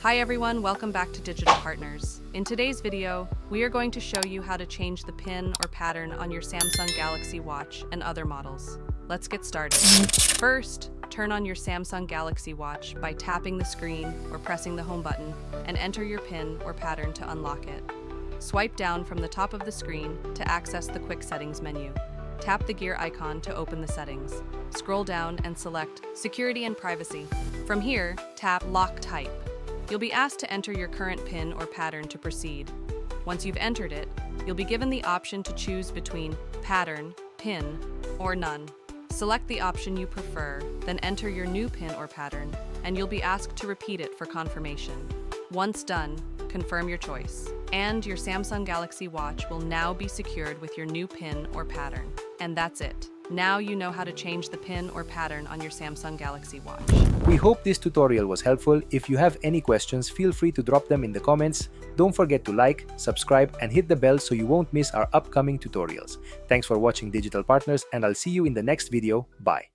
Hi everyone, welcome back to Digital Partners. In today's video, we are going to show you how to change the pin or pattern on your Samsung Galaxy Watch and other models. Let's get started. First, turn on your Samsung Galaxy Watch by tapping the screen or pressing the home button and enter your pin or pattern to unlock it. Swipe down from the top of the screen to access the quick settings menu. Tap the gear icon to open the settings. Scroll down and select Security and Privacy. From here, tap Lock Type. You'll be asked to enter your current pin or pattern to proceed. Once you've entered it, you'll be given the option to choose between pattern, pin, or none. Select the option you prefer, then enter your new pin or pattern, and you'll be asked to repeat it for confirmation. Once done, confirm your choice. And your Samsung Galaxy Watch will now be secured with your new pin or pattern. And that's it. Now you know how to change the pin or pattern on your Samsung Galaxy Watch. We hope this tutorial was helpful. If you have any questions, feel free to drop them in the comments. Don't forget to like, subscribe, and hit the bell so you won't miss our upcoming tutorials. Thanks for watching Digital Partners, and I'll see you in the next video. Bye.